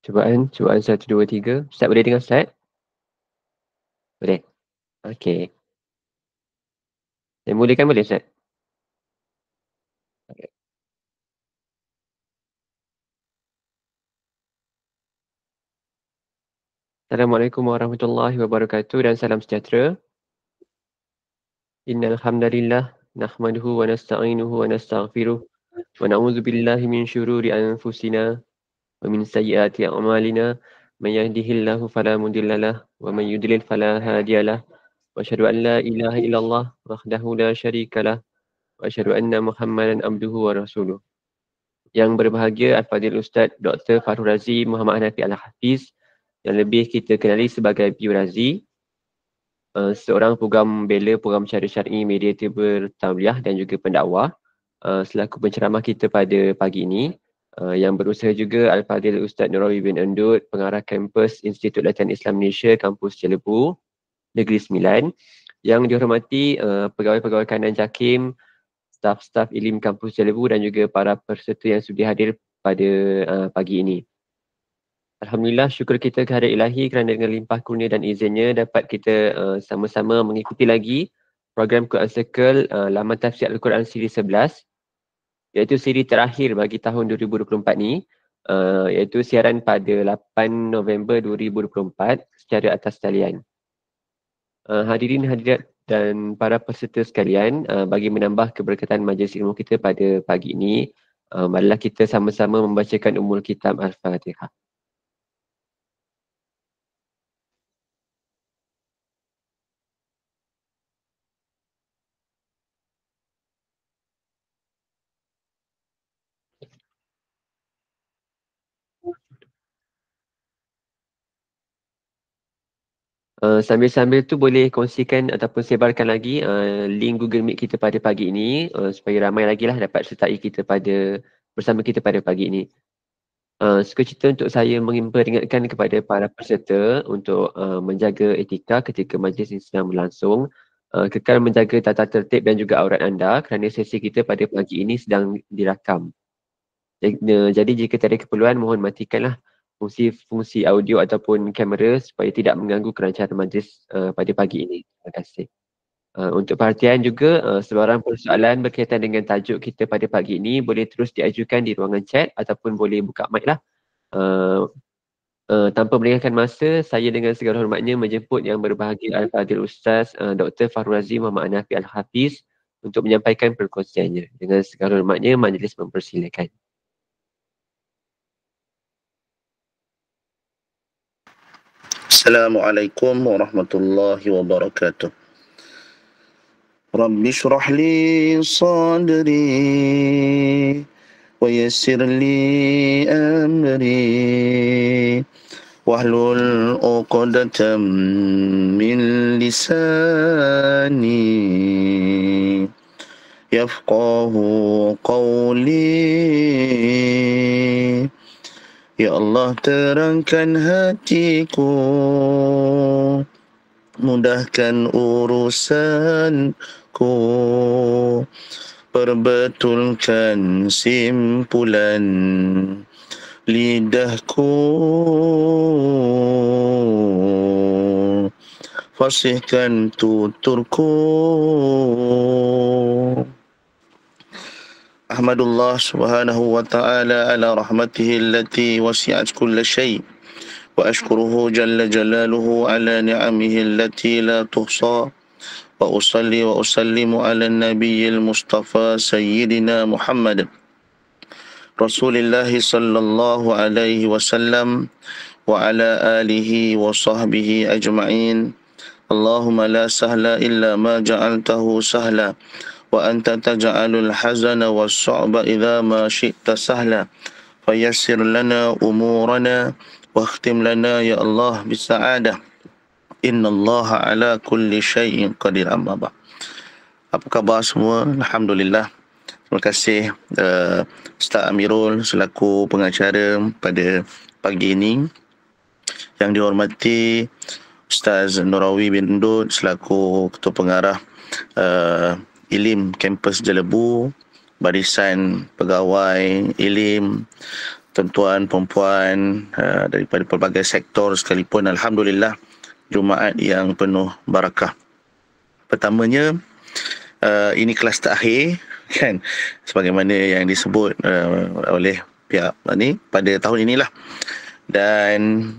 Cubaan 1, 2, 3. Ustaz boleh dengar Ustaz? Boleh? Okey. Saya mulakan boleh Ustaz? Assalamualaikum warahmatullahi wabarakatuh dan salam sejahtera. Innal hamdalillah nahmaduhu wa nasta'inuhu wa nastaghfiruh wa na'udzu billahi min syururi anfusina wa min sayyiati a'malina. May yahdihillahu fala mudhillalah wa may yudlil fala hadiyalah. Wa asyhadu an la ilaha illallah wahdahu la syarikalah wa asyhadu anna Muhammadan abduhu wa rasuluh. Yang berbahagia Al-Fadhil Ustaz Dr. Farul Razi Muhammad Hanafi Al-Hafiz yang lebih kita kenali sebagai Piu Razi, seorang program bela program syar'i mediator bertauliah dan juga pendakwah, selaku penceramah kita pada pagi ini, yang berusaha juga Al-Fadhil Ustaz Nurawi bin Endut, pengarah kampus Institut Latihan Islam Malaysia, kampus Jelebu, Negeri Sembilan, yang dihormati pegawai-pegawai kanan JAKIM, staf-staf ilim kampus Jelebu dan juga para peserta yang sudi hadir pada pagi ini. Alhamdulillah, syukur kita kehadirat ilahi kerana dengan limpah kurnia dan izinnya dapat kita sama-sama mengikuti lagi program Quran Circle laman tafsir Al-Quran siri 11, iaitu siri terakhir bagi tahun 2024 ni, iaitu siaran pada 8 November 2024 secara atas talian. Hadirin hadirat dan para peserta sekalian, bagi menambah keberkatan majlis ilmu kita pada pagi ini, marilah kita sama-sama membacakan Ummul Kitab Al-Fatihah. Sambil-sambil tu boleh kongsikan ataupun sebarkan lagi link Google Meet kita pada pagi ini, supaya ramai lagi lah dapat sertai kita bersama kita pada pagi ini. Suka cerita untuk saya memperingatkan kepada para peserta untuk menjaga etika ketika majlis ini sedang berlangsung, kekal menjaga tata tertib dan juga aurat anda kerana sesi kita pada pagi ini sedang dirakam. Jadi jika tiada keperluan, mohon matikanlah fungsi audio ataupun kamera supaya tidak mengganggu kelancaran majlis pada pagi ini. Terima kasih. Untuk perhatian juga, sebarang persoalan berkaitan dengan tajuk kita pada pagi ini boleh terus diajukan di ruangan chat ataupun boleh buka mic lah. Tanpa melengahkan masa, saya dengan segala hormatnya menjemput yang berbahagia Al-Fadhil Ustaz Dr. Farul Razi Muhammad Hanafi Al-Hafiz untuk menyampaikan perkongsiannya. Dengan segala hormatnya, majlis mempersilakan. Assalamualaikum warahmatullahi wabarakatuh. Rabbi shrah li sadri wa yassir li amri wahlul 'uqdatam min lisani yafqahu qawli. Ya Allah, terangkan hatiku, mudahkan urusanku, perbetulkan simpulan lidahku, fasihkan tuturku. Ahmadullah subhanahu wa ta'ala ala rahmatihi allati wasi'at kulla syai' wa ashkuruhu jalla jalaluhu ala ni'amihi allati la tuhsa wa usalli wa usallimu ala nabiyyil mustafa sayyidina Muhammad Rasulillahi sallallahu alaihi wasallam wa ala alihi wa sahbihi ajma'in. Allahumma la sahla illa ma ja'altahu sahla wa anta taj'alul hazana was-su'ba idza ma syi'ta sahla fayassir lana umurana wakhtim lana ya Allah bisa'adah innallaha ala kulli syai'in qadir. Amma ba'd. Apa khabar semua? Alhamdulillah. Terima kasih Ustaz Amirul selaku pengacara pada pagi ini. Yang dihormati Ustaz Nurawi bin Endut selaku ketua pengarah Ilim Kampus Jelebu, barisan pegawai Ilim, tuan-tuan, perempuan daripada pelbagai sektor sekalipun. Alhamdulillah, Jumaat yang penuh barakah. Pertamanya, ini kelas terakhir kan, sebagaimana yang disebut oleh pihak ni pada tahun inilah. Dan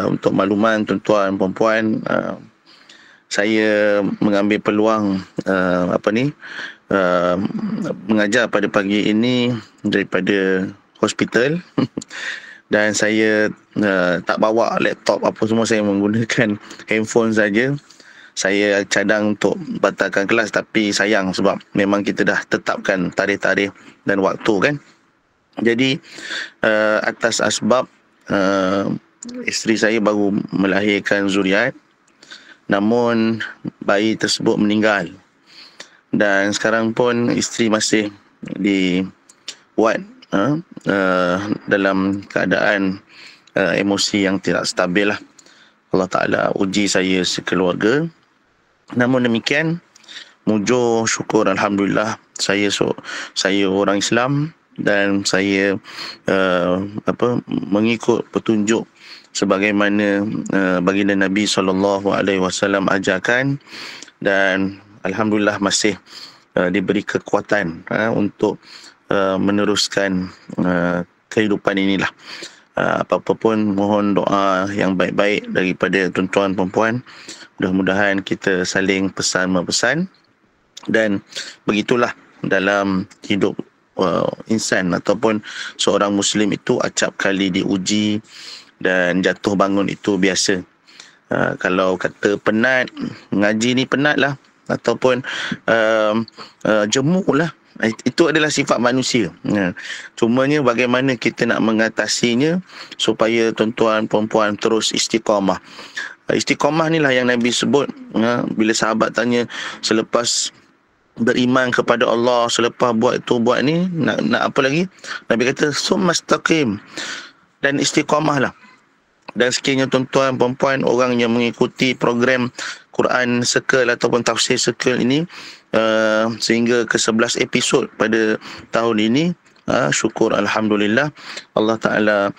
untuk makluman tuan-tuan, perempuan, saya mengambil peluang mengajar pada pagi ini daripada hospital dan saya tak bawa laptop apa semua, saya menggunakan handphone saja. Saya cadang untuk batalkan kelas, tapi sayang sebab memang kita dah tetapkan tarikh-tarikh dan waktu kan. Jadi atas asbab isteri saya baru melahirkan zuriat, namun bayi tersebut meninggal. Dan sekarang pun isteri masih di ward dalam keadaan emosi yang tidak stabil lah. Allah Ta'ala uji saya sekeluarga. Namun demikian, mujur syukur Alhamdulillah, saya orang Islam dan saya mengikut petunjuk sebagaimana baginda Nabi SAW ajarkan, dan Alhamdulillah masih diberi kekuatan untuk meneruskan kehidupan inilah. Apa-apa pun mohon doa yang baik-baik daripada tuan-tuan perempuan. Mudah-mudahan kita saling pesan-mepesan, dan begitulah dalam hidup insan ataupun seorang Muslim itu acap kali diuji, dan jatuh bangun itu biasa. Kalau kata penat, ngaji ni penat lah, ataupun jemuk lah, itu adalah sifat manusia. Cumanya bagaimana kita nak mengatasinya supaya tuan-tuan perempuan terus istiqamah. Istiqamah ni lah yang Nabi sebut bila sahabat tanya selepas beriman kepada Allah, selepas buat itu buat ni, nak apa lagi? Nabi kata summastaqim, dan istiqamah lah. Dan sekiranya tuan-tuan perempuan, orang yang mengikuti program Quran Circle ataupun Tafsir Circle ini sehingga ke 11 episod pada tahun ini, syukur Alhamdulillah, Allah Ta'ala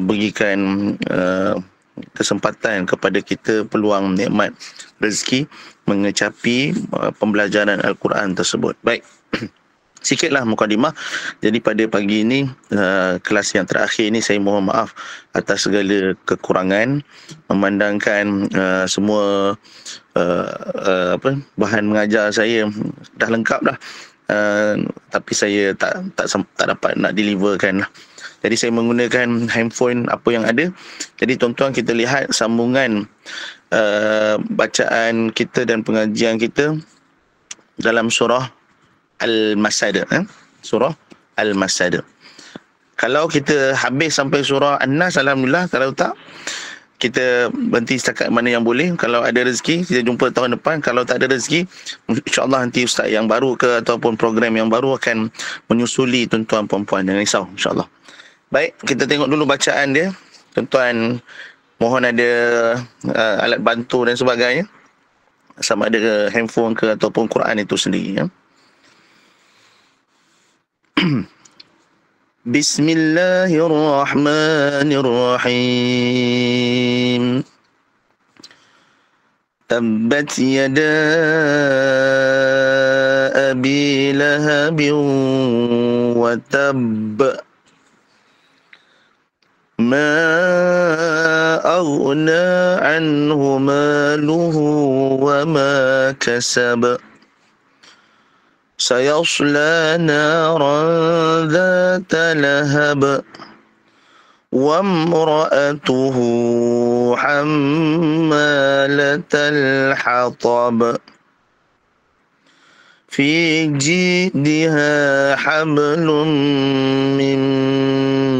berikan kesempatan kepada kita peluang nikmat rezeki mengecapi pembelajaran Al-Quran tersebut. Baik, sikitlah mukadimah. Jadi pada pagi ini, kelas yang terakhir ini, saya mohon maaf atas segala kekurangan, memandangkan semua bahan mengajar saya dah lengkap dah, tapi saya tak dapat nak deliverkan lah. Jadi saya menggunakan handphone apa yang ada. Jadi tuan-tuan, kita lihat sambungan bacaan kita dan pengajian kita dalam surah Al-Masad. Surah Al-Masad. Kalau kita habis sampai surah An-Nas, Alhamdulillah. Kalau tak, kita berhenti setakat mana yang boleh. Kalau ada rezeki, kita jumpa tahun depan. Kalau tak ada rezeki, insyaAllah nanti ustaz yang baru ke ataupun program yang baru akan menyusuli tuan-tuan perempuan. Jangan risau, insyaAllah. Baik, kita tengok dulu bacaan dia. Tuan-tuan, mohon ada alat bantu dan sebagainya, sama ada ke handphone ke ataupun Quran itu sendiri. Bismillahirrahmanirrahim. Tabbat yada abi lahabin wa tabb. ما أغنى عنه ماله وما كسب سيصلى نارا ذات لهب وامرأته حمالة الحطب في جيدها حبل من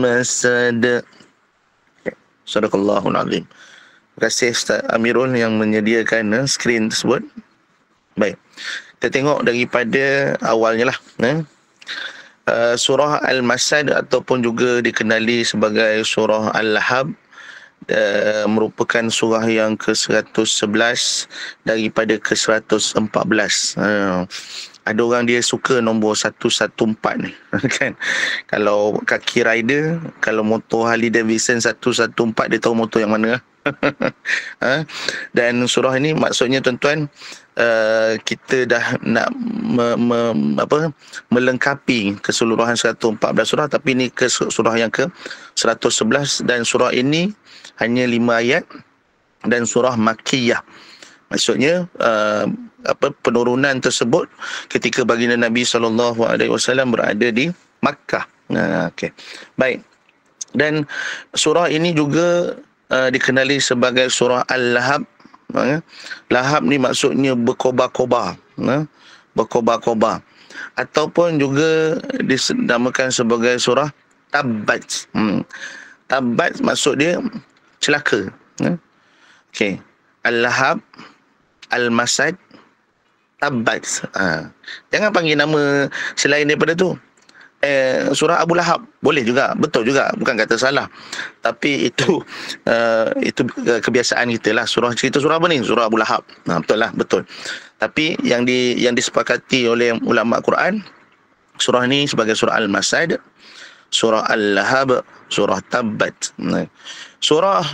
مسد. Sadaqallahul Azim. Terima kasih Ustaz Amirul yang menyediakan skrin tersebut. Baik, kita tengok daripada awalnya lah. Surah Al-Masad ataupun juga dikenali sebagai surah Al-Lahab merupakan surah yang ke-111 daripada ke-114. Ada orang dia suka nombor 114 ni kan. Kalau kaki rider, kalau motor Harley Davidson 114, dia tahu motor yang mana. Ha? Dan surah ini maksudnya tuan-tuan, kita dah nak melengkapi keseluruhan 114 surah, tapi ini ke surah yang ke 111, dan surah ini hanya 5 ayat dan surah Makkiyah. Maksudnya penurunan tersebut ketika baginda Nabi SAW berada di Makkah. Okey. Baik. Dan surah ini juga dikenali sebagai surah Al-Lahab. Lahab ni maksudnya berkobar-kobar. Berkobar-kobar. Ataupun juga dinamakan sebagai surah Tabbat. Tabbat maksud dia celaka. Okey. Al-Lahab, Al-Masad, Tabbat. Jangan panggil nama selain daripada tu. Surah Abu Lahab boleh juga, betul juga, bukan kata salah. Tapi itu kebiasaan kita lah. Cerita surah apa ni? Surah Abu Lahab. Betul lah, betul. Tapi yang disepakati oleh ulama Quran, surah ni sebagai surah Al-Masad, surah Al-Lahab, surah Tabbat. Surah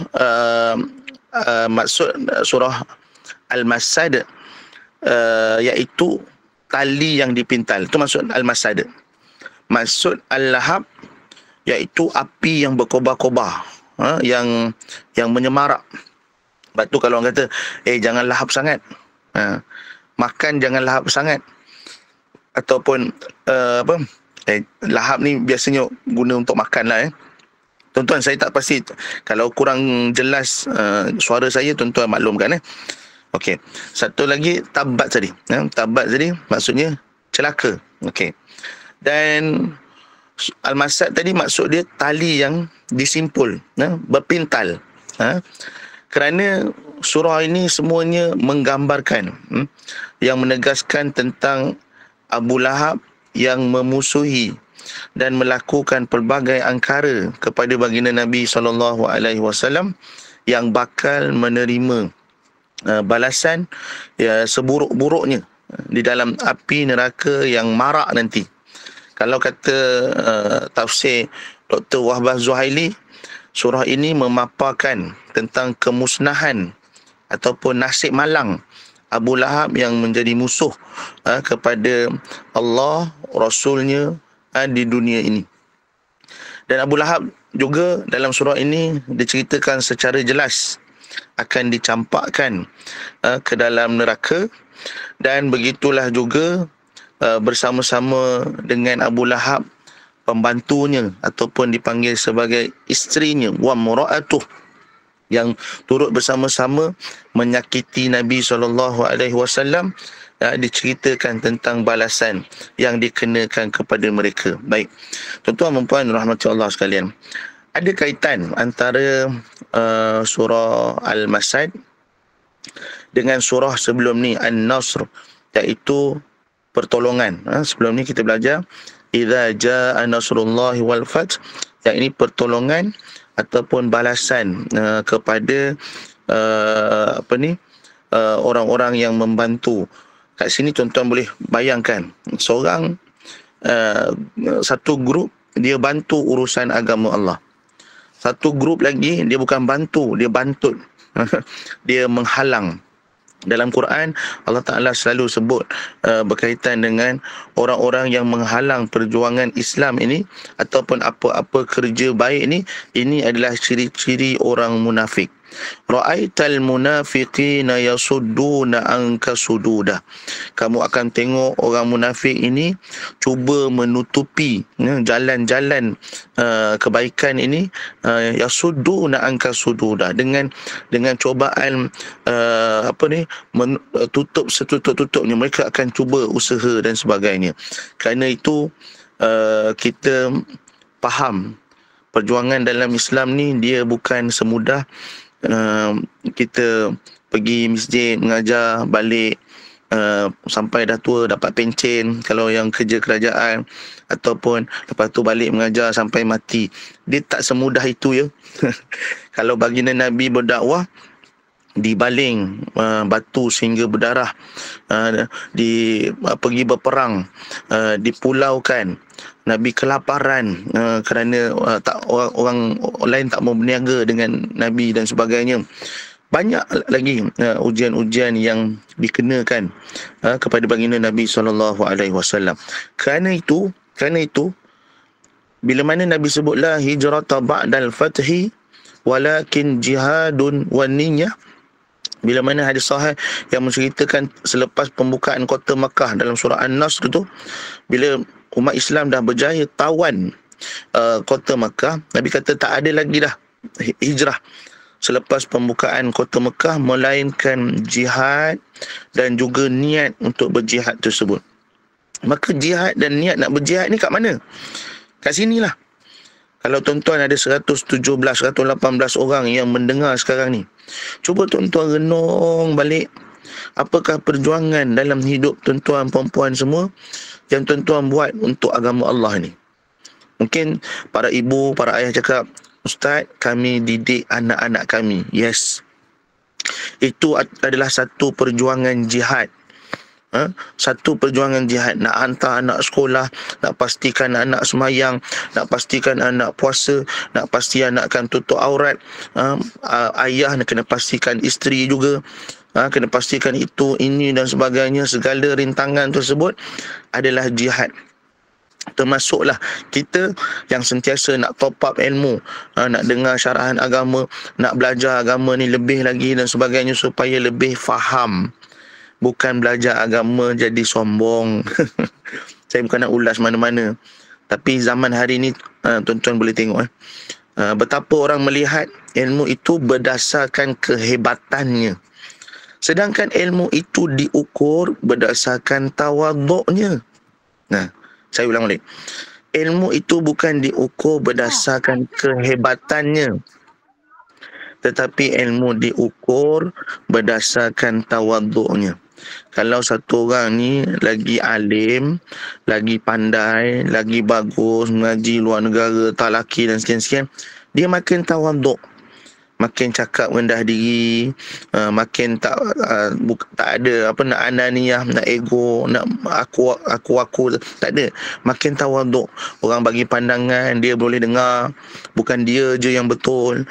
maksud surah Al-Masad iaitu tali yang dipintal. Itu maksud Al-Masad. Maksud Al-Lahab iaitu api yang berkobar-kobar, yang menyemarak. Sebab tu kalau orang kata, jangan lahap sangat, makan jangan lahap sangat, ataupun lahap ni biasanya guna untuk makan lah. Tuan-tuan, saya tak pasti, kalau kurang jelas suara saya, tuan-tuan maklumkan. Okey. Satu lagi, Tabbat tadi. Tabbat tadi maksudnya celaka. Okey. Dan Al-Masad tadi maksud dia tali yang disimpul, berpintal. Kerana surah ini semuanya menggambarkan, yang menegaskan tentang Abu Lahab yang memusuhi dan melakukan pelbagai angkara kepada baginda Nabi SAW, yang bakal menerima balasan seburuk-buruknya di dalam api neraka yang marak nanti. Kalau kata tafsir Dr. Wahbah Zuhaili, surah ini memaparkan tentang kemusnahan ataupun nasib malang Abu Lahab yang menjadi musuh kepada Allah, Rasulnya di dunia ini. Dan Abu Lahab juga dalam surah ini diceritakan secara jelas akan dicampakkan ke dalam neraka. Dan begitulah juga bersama-sama dengan Abu Lahab pembantunya ataupun dipanggil sebagai isterinya, wa mura'atuh, yang turut bersama-sama menyakiti Nabi SAW, diceritakan tentang balasan yang dikenakan kepada mereka. Baik, tuan-tuan dan puan rahmati Allah sekalian, ada kaitan antara surah Al-Masad dengan surah sebelum ni, An-Nasr, iaitu pertolongan. Sebelum ni kita belajar idza jaa nasrullahi wal fath, yang ini pertolongan ataupun balasan kepada orang-orang yang membantu. Kat sini tuan-tuan boleh bayangkan, seorang satu grup dia bantu urusan agama Allah, satu grup lagi dia bukan bantu, dia bantut. Dia menghalang. Dalam Quran, Allah Ta'ala selalu sebut berkaitan dengan orang-orang yang menghalang perjuangan Islam ini ataupun apa-apa kerja baik ini adalah ciri-ciri orang munafik. Ra'aital munafiqina yasudduna anka sududa. Kamu akan tengok orang munafik ini cuba menutupi jalan-jalan kebaikan ini, yasudduna anka sududa, dengan cobaan tutup setutup-tutupnya. Mereka akan cuba usaha dan sebagainya. Kerana itu kita faham perjuangan dalam Islam ni dia bukan semudah kita pergi masjid mengajar balik sampai dah tua dapat pencen kalau yang kerja kerajaan, ataupun lepas tu balik mengajar sampai mati. Dia tak semudah itu ya. Kalau baginda Nabi berdakwah, dibaling batu sehingga berdarah, pergi berperang, dipulaukan, Nabi kelaparan kerana orang lain tak mau berniaga dengan Nabi dan sebagainya. Banyak lagi ujian-ujian yang dikenakan kepada baginda Nabi SAW. Kerana itu bila mana Nabi sebutlah hijrata ba'dal fathi walakin jihadun wan niyyah, bila mana hadis sahih yang menceritakan selepas pembukaan kota Makkah dalam surah An-Nasr tu, bila umat Islam dah berjaya tawan kota Makkah, Nabi kata tak ada lagi dah hijrah selepas pembukaan kota Makkah melainkan jihad dan juga niat untuk berjihad tersebut. Maka jihad dan niat nak berjihad ni kat mana? Kat sinilah. Kalau tuan-tuan ada 117, 118 orang yang mendengar sekarang ni, cuba tuan-tuan renung balik apakah perjuangan dalam hidup tuan-tuan perempuan semua yang tuan-tuan buat untuk agama Allah ni. Mungkin para ibu, para ayah cakap, Ustaz, kami didik anak-anak kami. Yes, itu adalah satu perjuangan jihad. Satu perjuangan jihad, nak hantar anak sekolah, nak pastikan anak semayang, nak pastikan anak puasa, nak pastikan anak kan tutup aurat, ayah nak kena pastikan isteri juga, kena pastikan itu, ini dan sebagainya. Segala rintangan tersebut adalah jihad. Termasuklah kita yang sentiasa nak top up ilmu, nak dengar syarahan agama, nak belajar agama ni lebih lagi dan sebagainya supaya lebih faham. Bukan belajar agama jadi sombong. Saya bukan nak ulas mana-mana, tapi zaman hari ni tuan-tuan boleh tengok betapa orang melihat ilmu itu berdasarkan kehebatannya, sedangkan ilmu itu diukur berdasarkan tawaduknya. Saya ulang balik. Ilmu itu bukan diukur berdasarkan kehebatannya, tetapi ilmu diukur berdasarkan tawaduknya. Kalau satu orang ni lagi alim, lagi pandai, lagi bagus, mengaji luar negara, tak laki dan sekian-sekian, dia makin tawaduk, makin cakap rendah diri, makin tak ada nak ananiah, nak ego, nak aku, tak ada. Makin tawaduk. Orang bagi pandangan, dia boleh dengar, bukan dia je yang betul.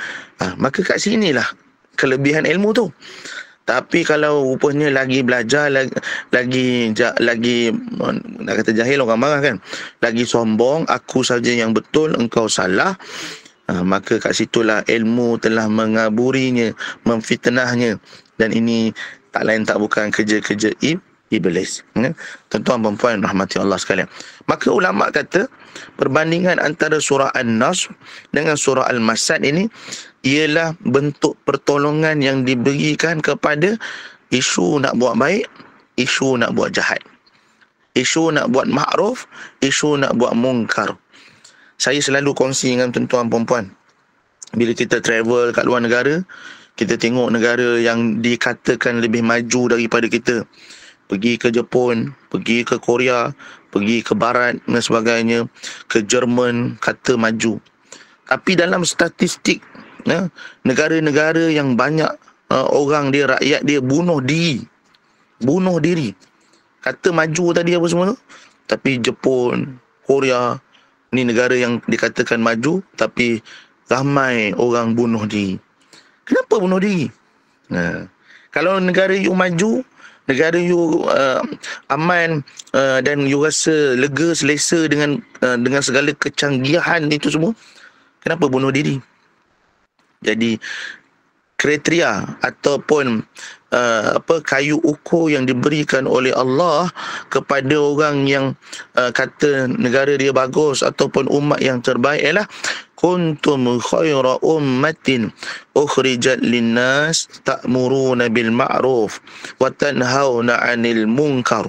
Maka kat sinilah kelebihan ilmu tu. Tapi kalau rupanya lagi belajar, lagi nak kata jahil, orang marah kan, lagi sombong, aku saja yang betul, engkau salah, maka kat situlah ilmu telah mengaburinya, memfitnahnya. Dan ini tak lain tak bukan kerja-kerja iblis. Tuan-tuan perempuan rahmati Allah sekalian. Maka ulama kata perbandingan antara surah An-Nasr dengan surah Al-Masad ini ialah bentuk pertolongan yang diberikan kepada isu nak buat baik, isu nak buat jahat, isu nak buat ma'ruf, isu nak buat mungkar. Saya selalu kongsi dengan tuan-tuan perempuan, bila kita travel kat luar negara, kita tengok negara yang dikatakan lebih maju daripada kita, pergi ke Jepun, pergi ke Korea, pergi ke Barat dan sebagainya, ke Jerman, kata maju. Tapi dalam statistik, negara-negara yang banyak orang dia, rakyat dia bunuh diri, kata maju tadi apa semua tu, tapi Jepun, Korea ni negara yang dikatakan maju, tapi ramai orang bunuh diri. Kenapa bunuh diri? Kalau negara you maju, negara you aman, dan you rasa lega, selesa dengan segala kecanggihan itu semua, kenapa bunuh diri? Jadi kriteria ataupun kayu ukur yang diberikan oleh Allah kepada orang yang kata negara dia bagus ataupun umat yang terbaik ialah kuntum khaira ummatin ukhrijat linnas ta'muruna bil ma'ruf wa tanhauna 'anil munkar.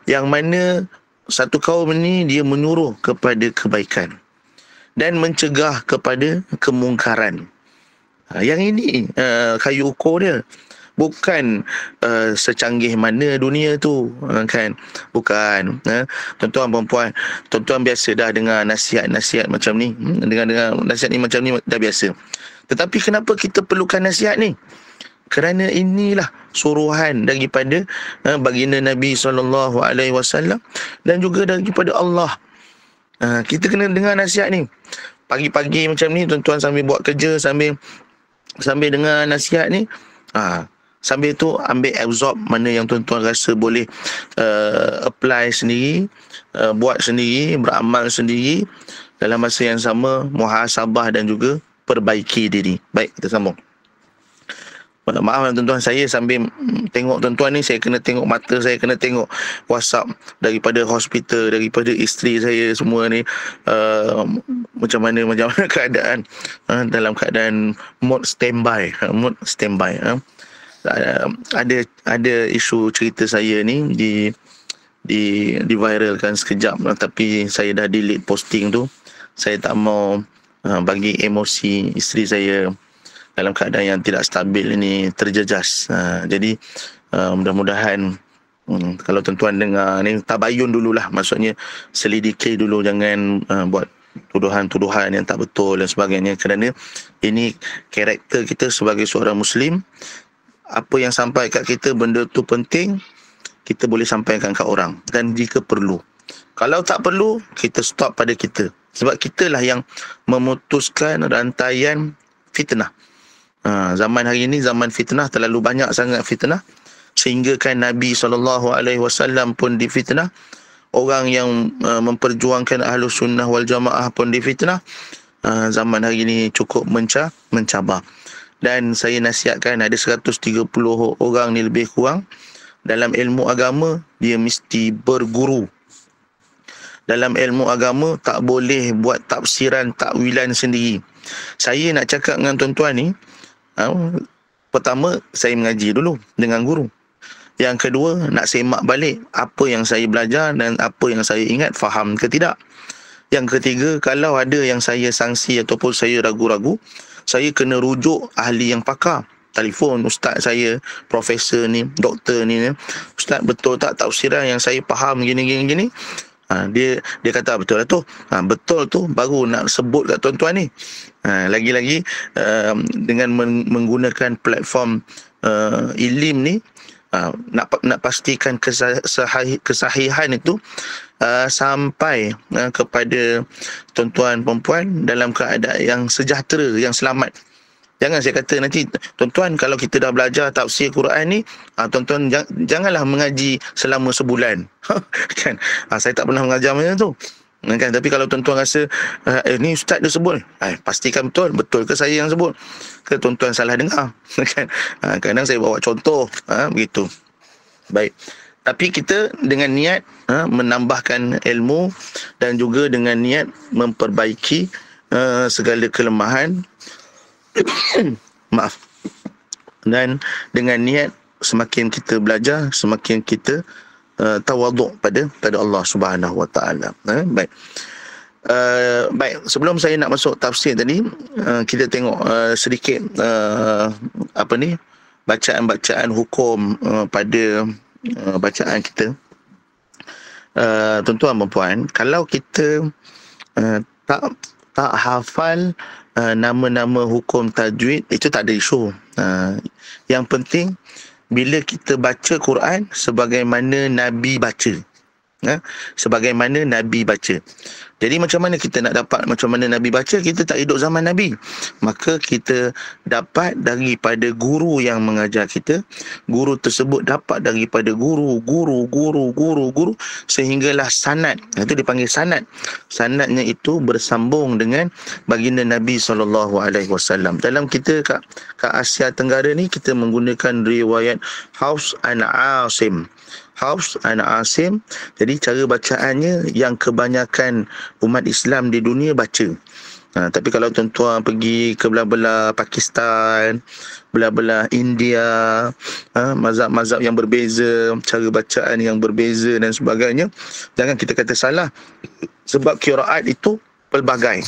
Yang mana satu kaum ini dia menyuruh kepada kebaikan dan mencegah kepada kemungkaran. Yang ini kayu ukur dia. Bukan secanggih mana dunia tu, kan? Bukan. Tuan-tuan perempuan, tuan-tuan biasa dah dengar nasihat-nasihat macam ni. Dengar nasihat ni macam ni dah biasa. Tetapi kenapa kita perlukan nasihat ni? Kerana inilah suruhan daripada baginda Nabi SAW dan juga daripada Allah. Kita kena dengar nasihat ni. Pagi-pagi macam ni, tuan-tuan sambil buat kerja, sambil dengar nasihat ni, sambil tu ambil absorb mana yang tuan-tuan rasa boleh apply sendiri, buat sendiri, beramal sendiri. Dalam masa yang sama, muhasabah dan juga perbaiki diri. Baik, kita sambung. Maaf tuan-tuan, saya sambil tengok tuan-tuan ni, saya kena tengok mata, saya kena tengok WhatsApp daripada hospital, daripada isteri saya semua ni, macam mana keadaan, dalam keadaan mode standby. Ada isu cerita saya ni di viralkan sekejap, tapi saya dah delete posting tu. Saya tak mau bagi emosi isteri saya dalam keadaan yang tidak stabil ini terjejas. Jadi mudah-mudahan kalau tuan-tuan dengar ni, tabayun dululah, maksudnya selidiki dulu, jangan buat tuduhan-tuduhan yang tak betul dan sebagainya, kerana ini karakter kita sebagai seorang Muslim. Apa yang sampai kat kita, benda tu penting, kita boleh sampaikan kat orang, dan jika perlu. Kalau tak perlu, kita stop pada kita, sebab kitalah yang memutuskan rantaian fitnah. Zaman hari ini zaman fitnah, terlalu banyak sangat fitnah, sehingga kan Nabi SAW pun difitnah. Orang yang memperjuangkan Ahlus Sunnah wal Jamaah pun difitnah. Zaman hari ini cukup mencabar. Dan saya nasihatkan, ada 130 orang ni lebih kurang dalam ilmu agama, dia mesti berguru. Dalam ilmu agama tak boleh buat tafsiran, takwilan sendiri. Saya nak cakap dengan tuan-tuan ni, pertama, saya mengaji dulu dengan guru. Yang kedua, nak semak balik apa yang saya belajar dan apa yang saya ingat, faham ke tidak. Yang ketiga, kalau ada yang saya sangsi ataupun saya ragu-ragu, saya kena rujuk ahli yang pakar. Telefon ustaz saya, profesor ni, doktor ni, ustaz betul tak tafsiran yang saya faham gini. Dia kata betul lah tu. Betul tu baru nak sebut kat tuan-tuan ni. Lagi-lagi dengan menggunakan platform ilim ni, nak pastikan kesahihan itu sampai kepada tuan-tuan perempuan dalam keadaan yang sejahtera, yang selamat. Jangan saya kata nanti, tuan-tuan kalau kita dah belajar tafsir Quran ni, tuan-tuan janganlah mengaji selama sebulan. Kan? Saya tak pernah mengajar macam tu. Kan? Tapi kalau tuan-tuan rasa, ni ustaz dia sebut, pastikan betul ke saya yang sebut? Ke tuan-tuan salah dengar? Kan? Kadang saya bawa contoh, begitu. Baik. Tapi kita dengan niat menambahkan ilmu dan juga dengan niat memperbaiki segala kelemahan. Maaf. Dan dengan niat semakin kita belajar, semakin kita tawaduk pada Allah Subhanahu Wa Taala. Baik. Baik, sebelum saya nak masuk tafsir tadi, kita tengok sedikit bacaan-bacaan hukum pada bacaan kita. Tuan-tuan dan puan, kalau kita tak hafal nama-nama hukum tajwid, itu tak ada isu. Yang penting bila kita baca Quran sebagaimana Nabi baca. Sebagaimana Nabi baca. Jadi macam mana kita nak dapat macam mana Nabi baca? Kita tak hidup zaman Nabi. Maka kita dapat daripada guru yang mengajar kita. Guru tersebut dapat daripada guru, sehinggalah sanad. Itu dipanggil sanad. Sanadnya itu bersambung dengan baginda Nabi SAW. Dalam kita kat Asia Tenggara ni, kita menggunakan riwayat Hafs an Asim. Hafs an Asim. Jadi cara bacaannya yang kebanyakan umat Islam di dunia baca. Tapi kalau tuan-tuan pergi ke belah-belah Pakistan, belah-belah India, mazhab-mazhab yang berbeza, cara bacaan yang berbeza dan sebagainya, jangan kita kata salah, sebab qiraat itu pelbagai.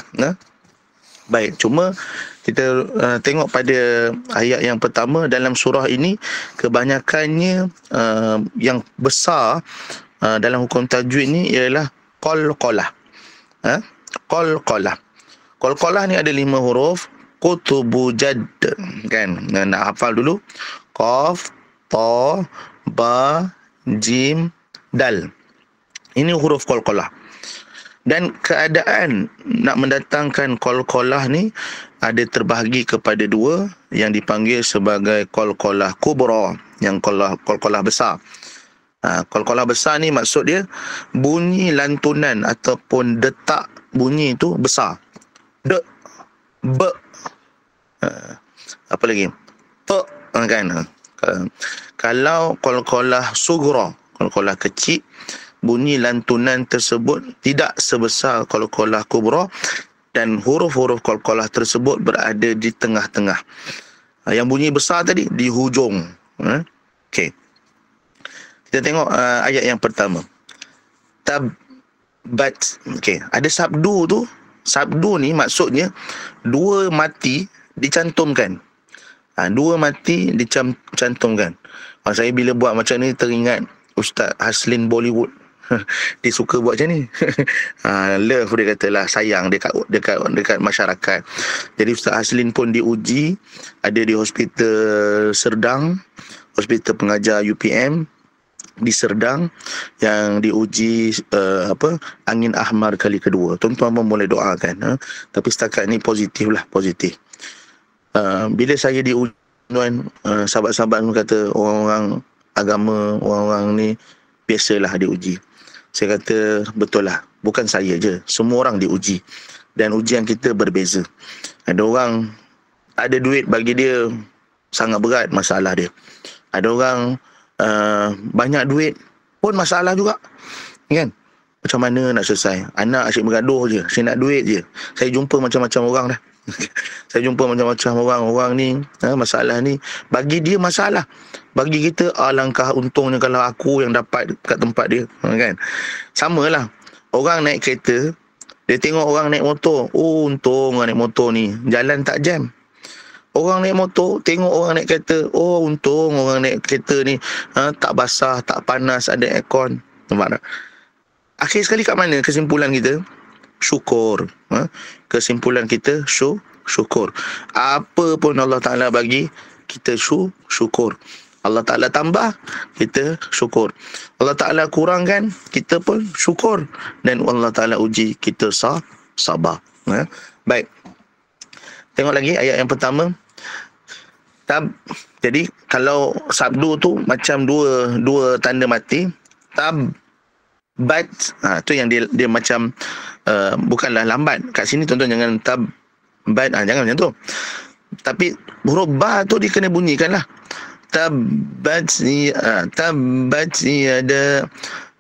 Baik, cuma kita tengok pada ayat yang pertama dalam surah ini, kebanyakannya yang besar dalam hukum tajwid ni ialah qalqalah. Qalqalah ni ada 5 huruf. Kutubu Jadd. Kan? Nak hafal dulu. Qaf, Ta, Ba, Jim, Dal. Ini huruf qalqalah. Dan keadaan nak mendatangkan qalqalah ni ada terbahagi kepada dua, yang dipanggil sebagai qalqalah kubra, yang qalqalah besar. Qalqalah besar ni maksud dia bunyi lantunan ataupun detak bunyi itu besar. De, be, apa lagi? Te, kan? Kalau qalqalah sugra, qalqalah kecil, bunyi lantunan tersebut tidak sebesar qalqalah kubra, dan huruf-huruf qalqalah tersebut berada di tengah-tengah. Yang bunyi besar tadi di hujung. Okey. Kita tengok ayat yang pertama. Tabbat. Okey, ada sabdu tu. Sabdu ni maksudnya dua mati dicantumkan. Dua mati dicantumkan. Saya bila buat macam ni teringat Ustaz Haslin Bollywood. Dia suka buat macam ni. Love dia katalah, sayang dekat masyarakat. Jadi Ustaz Haslin pun diuji, ada di hospital Serdang, hospital pengajar UPM di Serdang, yang diuji angin ahmar kali kedua. Tuan-tuan pun boleh doakan. Tapi setakat ni positif lah, positif. Bila saya diuji, sahabat-sahabat kata orang-orang agama, orang-orang ni biasalah diuji. Saya kata betul lah, bukan saya je, semua orang diuji, dan ujian kita berbeza. Ada orang ada duit, bagi dia sangat berat masalah dia. Ada orang banyak duit pun masalah juga, kan? Macam mana nak selesai? Anak asyik bergaduh je, saya nak duit je. Saya jumpa macam-macam orang dah. Saya jumpa macam-macam orang ni, masalah ni bagi dia masalah. Bagi kita, alangkah untungnya kalau aku yang dapat kat tempat dia, kan? Samalah, orang naik kereta, dia tengok orang naik motor, oh untung orang naik motor ni, jalan tak jam. Orang naik motor, tengok orang naik kereta, oh untung orang naik kereta ni tak basah, tak panas, ada aircon. Nampak tak? Akhir sekali kat mana kesimpulan kita? Syukur. Kesimpulan kita syukur. Apa pun Allah Ta'ala bagi, kita syukur. Allah Ta'ala tambah, kita syukur. Allah Ta'ala kurangkan, kita pun syukur. Dan Allah Ta'ala uji, kita sabar. Baik. Tengok lagi ayat yang pertama. Jadi kalau sabdu tu macam dua tanda mati. Tabbat, tu yang dia macam bukanlah lambat. Kat sini tuan-tuan jangan tabbat, jangan macam tu. Tapi huruf ba tu dia kena bunyikan lah. Tabbat ada.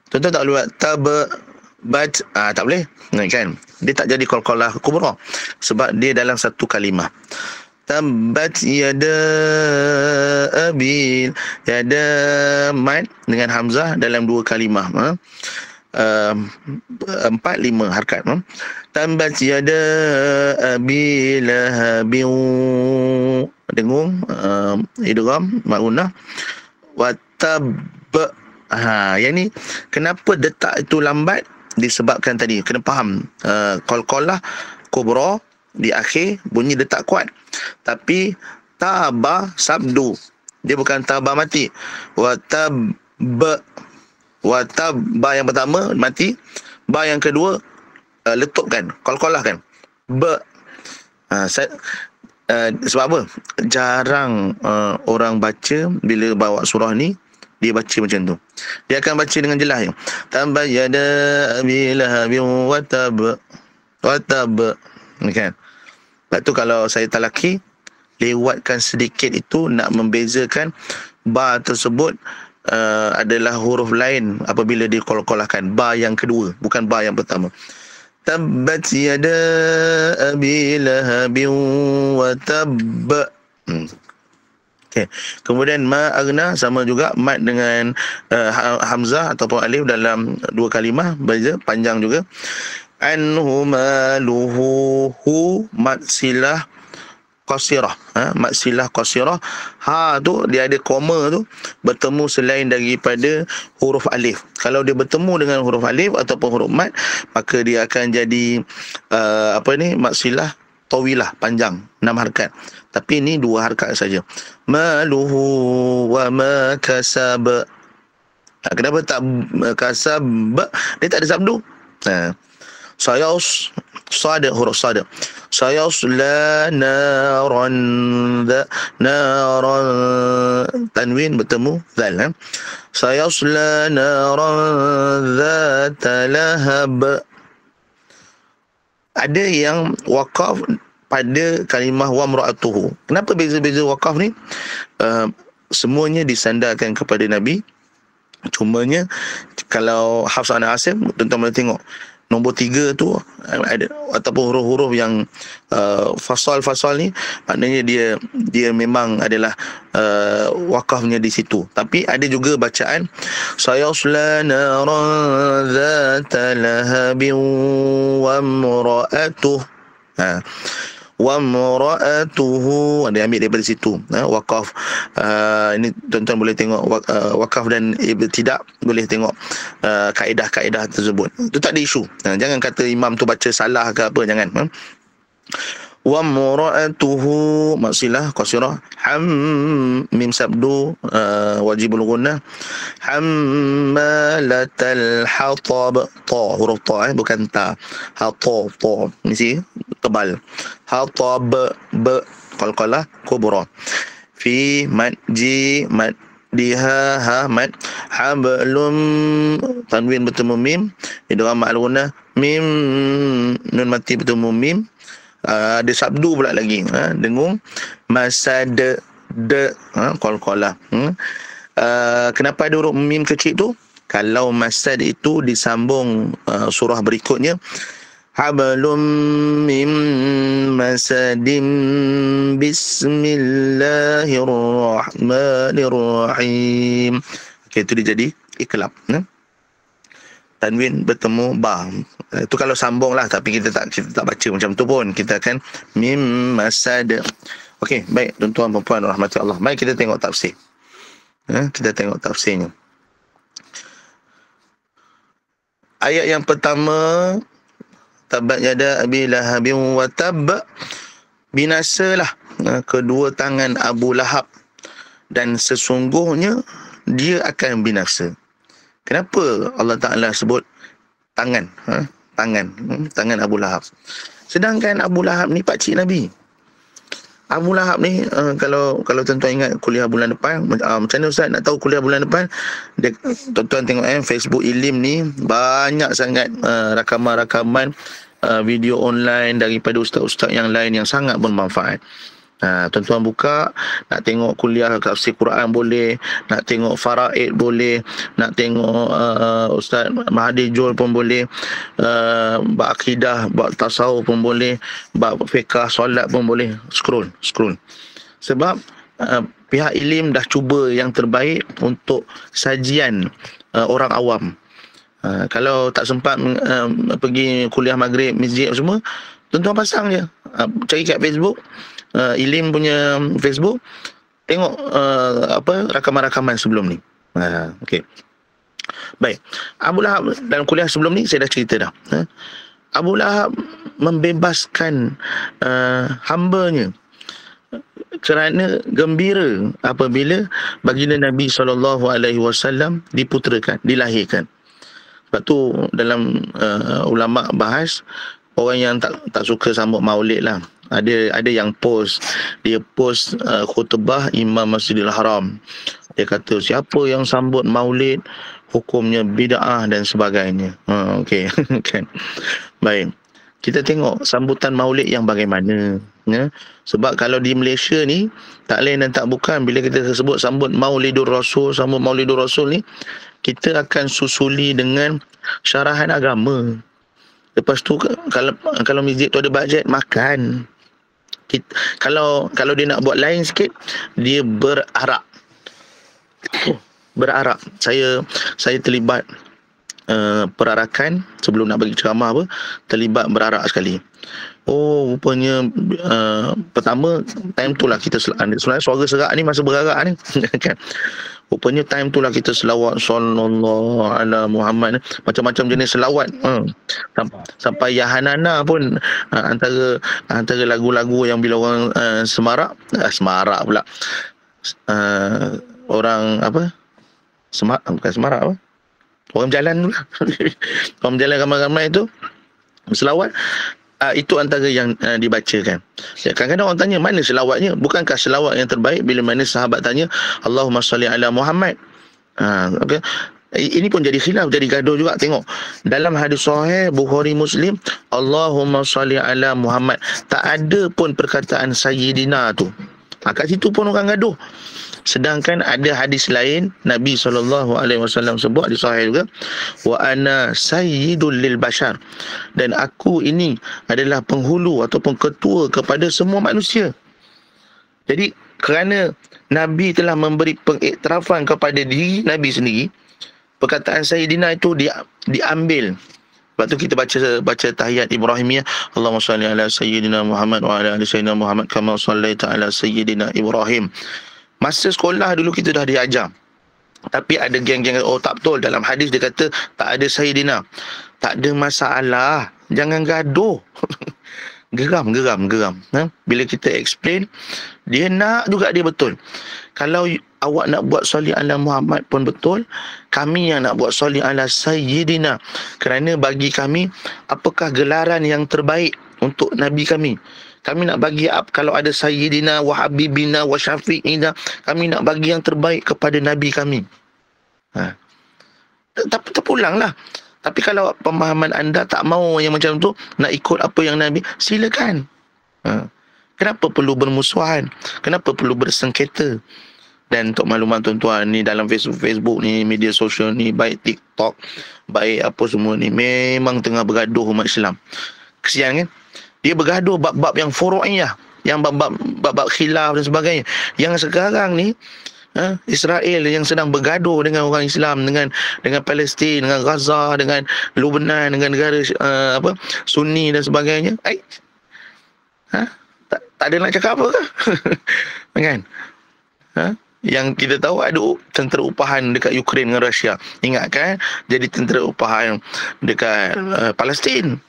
Tuan-tuan tak boleh buat tabbat, tak boleh, kan? Dia tak jadi qalqalah kubra sebab dia dalam satu kalimah. Tabbat yada abil, yada mat dengan hamzah dalam dua kalimah. 4-5 harakat. Tabbat yada abil lahabin, dengung, idgham ma'unah wa tab. Yang ni kenapa detak itu lambat? Disebabkan tadi kena faham, qalqalah kubra di akhir bunyi detak kuat. Tapi taba sabdu, dia bukan taba mati. Wa tab ba yang pertama mati, ba yang kedua letupkan, qalqalah kan. Sebab apa? Jarang orang baca bila bawa surah ni, dia baca macam tu. Dia akan baca dengan jelas. Tabbat yada abi lahabin wa tab. Kan? Lepas tu kalau saya talaki, lewatkan sedikit itu, nak membezakan ba tersebut adalah huruf lain apabila diqalqalahkan. Ba yang kedua, bukan ba yang pertama. Tabbat yada abi lahabin wa tab. Okay. Kemudian ma agna sama juga, mat dengan hamzah ataupun alif dalam dua kalimah, beza panjang juga. Anhu maluhu, hu mat silah qasirah, mat silah qasirah. Ha tu dia ada koma tu bertemu selain daripada huruf alif. Kalau dia bertemu dengan huruf alif ataupun huruf mat, maka dia akan jadi mat silah tawilah, panjang, 6 harakat. Tapi ini 2 harakat saja. Maluhu wa ma kasab. Kenapa tak kasab? Dia tak ada sabdu. Huruf sad. Sayasla naran tanwin bertemu zal. Sayasla naran dzata lahab. Ada yang waqaf pada kalimah wa mra'atuhu. Kenapa beza-beza waqaf ni? Semuanya disandarkan kepada Nabi. Cumanya kalau Hafs an Asim, tuan-tuan boleh tengok nombor 3 tu ada, ataupun huruf-huruf yang fasal ni, maknanya dia memang adalah wakafnya di situ. Tapi ada juga bacaan sayasla naran dzata lahabin wa imra'atuh. Wa imra'atuhu, dia ambil daripada situ, wakaf. Ini tuan-tuan boleh tengok wakaf dan ibtidak, boleh tengok kaedah-kaedah tersebut. Itu tak ada isu. Jangan kata imam tu baca salah ke apa, jangan. Wa imra'atuhu maksilah qasirah, mim sabdu wajibul gunnah, hammalatal hatab, ta huruf ta, bukan ta, hatab, ta mesti tebal, hatab, qalqalah kubra, fi madji diha ha mad, hablum tanwin bertemu mim, idgham ma'al gunnah, mim nun mati bertemu mim. Ada sabdu pula lagi, dengung masad qalqalah. Kenapa ada huruf mim kecil tu? Kalau masad itu disambung surah berikutnya, hablum mim masadim bismillahirrahmanirrahim. Okey, itu dia jadi iklab. Tanwin bertemu ba. Itu kalau sambung lah, tapi kita tak baca macam tu pun. Kita akan mim masad. Okey, baik tuan-tuan dan puan rahmati Allah. Mari kita tengok tafsir. Kita tengok tafsirnya. Ayat yang pertama, tabat yada abi lahabin wa tab, binasalah kedua tangan Abu Lahab dan sesungguhnya dia akan binasa. Kenapa Allah Ta'ala sebut tangan? Tangan Abu Lahab. Sedangkan Abu Lahab ni pakcik Nabi. Abu Lahab ni kalau tuan-tuan ingat kuliah bulan depan, macam mana Ustaz nak tahu kuliah bulan depan? Tuan-tuan tengok Facebook Ilim ni banyak sangat rakaman-rakaman video online daripada ustaz-ustaz yang lain yang sangat bermanfaat. Tuan-tuan buka, nak tengok kuliah tafsir Quran boleh, nak tengok faraid boleh, nak tengok Ustaz Mahathir Jol pun boleh, bab akidah, bab tasawuf pun boleh, bab fiqh solat pun boleh. Scroll. Sebab pihak Ilim dah cuba yang terbaik untuk sajian orang awam. Kalau tak sempat pergi kuliah maghrib, masjid semua, tuan-tuan pasang je, cari kat Facebook, Ilim punya Facebook, tengok rakaman-rakaman sebelum ni. Okey. Baik. Abu Lahab dalam kuliah sebelum ni saya dah cerita dah. Abu Lahab membebaskan hambanya kerana gembira apabila baginda Nabi SAW diputerakan, dilahirkan. Sebab tu dalam ulama bahas, orang yang tak suka sambut maulid lah. Ada yang dia post khutbah Imam Masjidil Haram. Dia kata siapa yang sambut maulid hukumnya bid'ah dan sebagainya. Okey. Kan. Baik. Kita tengok sambutan maulid yang bagaimana. Sebab kalau di Malaysia ni, tak lain dan tak bukan, bila kita sebut sambut Maulidur Rasul ni, kita akan susuli dengan syarahan agama. Lepas tu kalau masjid tu ada bajet, makan. Kalau dia nak buat lain sikit, dia berarak. Saya terlibat perarakan sebelum nak bagi ceramah terlibat berarak sekali. Rupanya pertama time tu lah kita sebenarnya suara serak ni masa berarak ni kan. Rupanya time tu lah kita selawat sallallahu ala Muhammad, macam-macam jenis selawat. Sampai Yahanana pun antara lagu-lagu yang bila orang semarak pula, orang apa, bukan semarak apa, orang berjalan tu lah orang berjalan ramai-ramai tu selawat. Itu antara yang dibacakan. Kadang-kadang orang tanya, mana selawatnya? Bukankah selawat yang terbaik bila mana sahabat tanya, Allahumma salli ala Muhammad. Okay. Ini pun jadi khilaf, jadi gaduh juga. Tengok dalam hadis sahih Bukhari Muslim, Allahumma salli ala Muhammad, tak ada pun perkataan Sayyidina tu. Kat situ pun orang gaduh. Sedangkan ada hadis lain Nabi SAW sebut di sahih juga, wa ana sayyidul lil bashar, dan aku ini adalah penghulu ataupun ketua kepada semua manusia. Jadi kerana Nabi telah memberi pengiktirafan kepada diri Nabi sendiri, perkataan Sayyidina itu diambil. Sebab tu kita baca tahiyat Ibrahimiyah, Allahumma salli ala Sayyidina Muhammad wa ala ali Sayyidina Muhammad kama sallaita ala Sayyidina Ibrahim. Masa sekolah dulu kita dah diajar. Tapi ada geng-geng, tak betul. Dalam hadis dia kata tak ada Sayyidina. Tak ada masalah. Jangan gaduh. Geram. Bila kita explain, dia nak juga dia betul. Kalau awak nak buat sholli ala Muhammad pun betul, kami yang nak buat sholli ala Sayyidina. Kerana bagi kami, apakah gelaran yang terbaik untuk Nabi kami? Kami nak bagi kalau ada Sayyidina wa Habibina wa Syafi'ina, kami nak bagi yang terbaik kepada Nabi kami. Terpulanglah. Tapi kalau pemahaman anda tak mahu yang macam tu, nak ikut apa yang Nabi, silakan. Kenapa perlu bermusuhan? Kenapa perlu bersengketa? Dan untuk makluman tuan-tuan ni, dalam Facebook ni, media sosial ni, baik TikTok, baik apa semua ni, memang tengah bergaduh umat Islam. Kesian kan? Dia bergaduh bab-bab yang furu'iyah, yang bab-bab khilaf dan sebagainya. Yang sekarang ni Israel yang sedang bergaduh dengan orang Islam, dengan Palestin, dengan Gaza, dengan Lebanon, dengan negara Sunni dan sebagainya. Tak ada nak cakap apa ke? Kan? Yang kita tahu ada tentera upahan dekat Ukraine dengan Rusia. Ingat kan? Jadi tentera upahan dekat Palestin.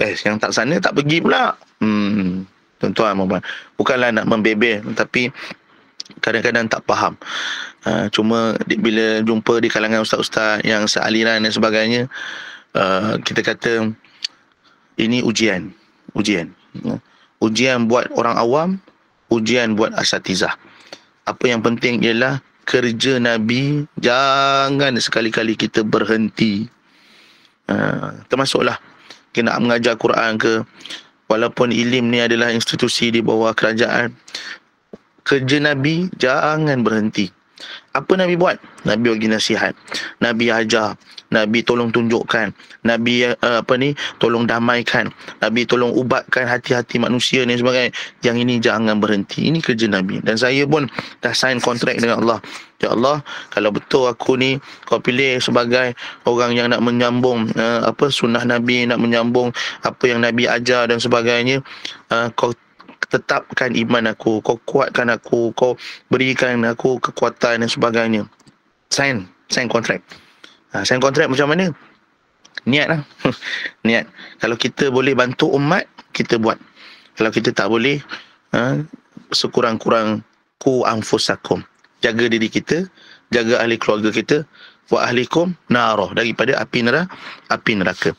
Yang tak sana tak pergi pula. Tuan-tuan, bukanlah nak membebel, tapi kadang-kadang tak faham. Cuma bila jumpa di kalangan ustaz-ustaz yang sealiran dan sebagainya, kita kata ini ujian buat orang awam, ujian buat asatizah. Apa yang penting ialah kerja Nabi, jangan sekali-kali kita berhenti. Termasuklah kita nak mengajar Quran ke, walaupun ilim ni adalah institusi di bawah kerajaan, kerja Nabi jangan berhenti. Apa Nabi buat? Nabi bagi nasihat, Nabi ajar, Nabi tolong tunjukkan, Nabi tolong damaikan, Nabi tolong ubatkan hati-hati manusia dan sebagainya. Yang ini jangan berhenti. Ini kerja Nabi. Dan saya pun dah sign kontrak dengan Allah. Ya Allah, kalau betul aku ni kau pilih sebagai orang yang nak menyambung sunnah Nabi, nak menyambung apa yang Nabi ajar dan sebagainya, kau tetapkan iman aku, kau kuatkan aku, kau berikan aku kekuatan dan sebagainya. Sign kontrak. Sign kontrak macam mana? Niat lah. Niat. Kalau kita boleh bantu umat, kita buat. Kalau kita tak boleh, sekurang-kurang ku anfusakum. Jaga diri kita, jaga ahli keluarga kita, wa ahlikum narah, daripada api neraka.